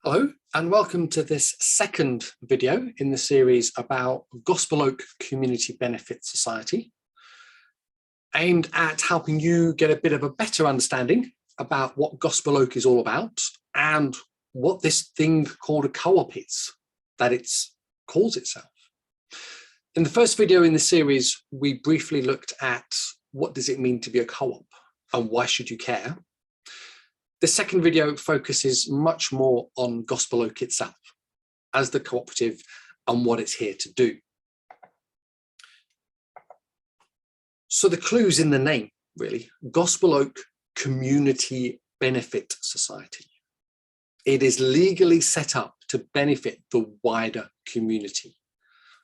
Hello and welcome to this second video in the series about Gospel Oak Community Benefit Society, aimed at helping you get a bit of a better understanding about what Gospel Oak is all about and what this thing called a co-op is, that it calls itself. In the first video in the series, we briefly looked at what does it mean to be a co-op and why should you care. The second video focuses much more on Gospel Oak itself as the cooperative and what it's here to do. So the clue's in the name, really. Gospel Oak Community Benefit Society. It is legally set up to benefit the wider community,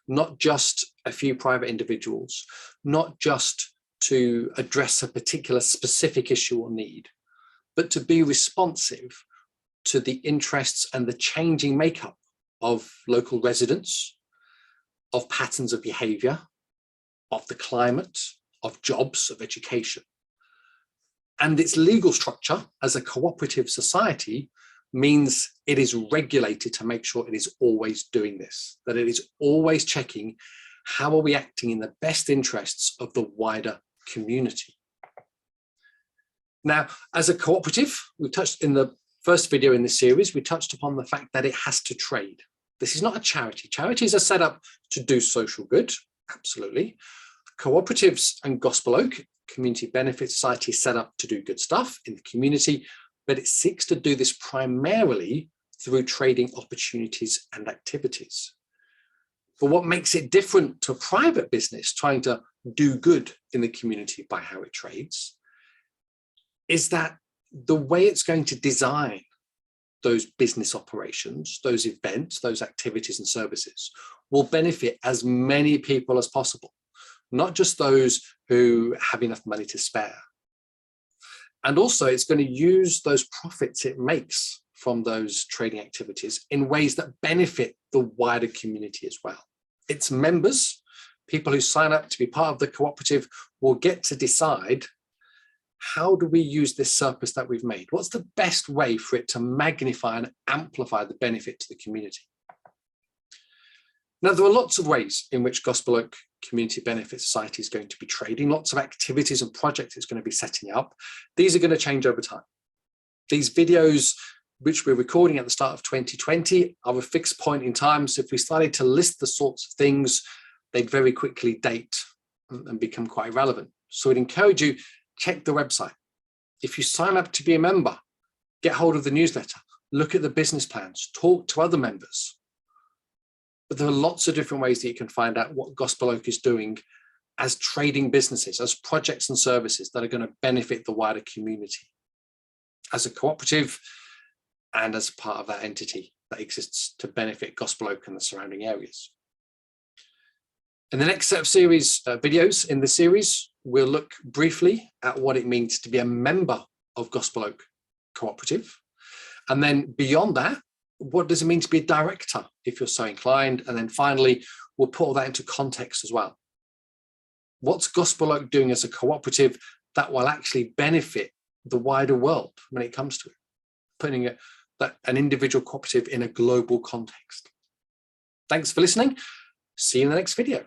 not just a few private individuals, not just to address a particular specific issue or need, but to be responsive to the interests and the changing makeup of local residents, of patterns of behaviour, of the climate, of jobs, of education. And its legal structure as a cooperative society means it is regulated to make sure it is always doing this, that it is always checking how are we acting in the best interests of the wider community. Now, as a cooperative, we touched in the first video in this series, we touched upon the fact that it has to trade. This is not a charity. Charities are set up to do social good, absolutely. Cooperatives and Gospel Oak Community Benefit Society is set up to do good stuff in the community, but it seeks to do this primarily through trading opportunities and activities. But what makes it different to a private business trying to do good in the community by how it trades is that the way it's going to design those business operations, those events, those activities and services will benefit as many people as possible, not just those who have enough money to spare. And also it's going to use those profits it makes from those trading activities in ways that benefit the wider community as well. Its members, people who sign up to be part of the cooperative, will get to decide, how do we use this surplus that we've made? What's the best way for it to magnify and amplify the benefit to the community? Now, there are lots of ways in which Gospel Oak Community Benefit Society is going to be trading, lots of activities and projects it's going to be setting up. These are going to change over time. These videos, which we're recording at the start of 2020, are a fixed point in time. So if we started to list the sorts of things, they'd very quickly date and become quite irrelevant. So I'd encourage you, check the website. If you sign up to be a member, get hold of the newsletter, look at the business plans, talk to other members. But there are lots of different ways that you can find out what Gospel Oak is doing as trading businesses, as projects and services that are going to benefit the wider community, as a cooperative and as part of that entity that exists to benefit Gospel Oak and the surrounding areas. In the next set of series videos in the series, we'll look briefly at what it means to be a member of Gospel Oak Cooperative. And then beyond that, what does it mean to be a director if you're so inclined? And then finally, we'll put all that into context as well. What's Gospel Oak doing as a cooperative that will actually benefit the wider world when it comes to it? Putting an individual cooperative in a global context. Thanks for listening. See you in the next video.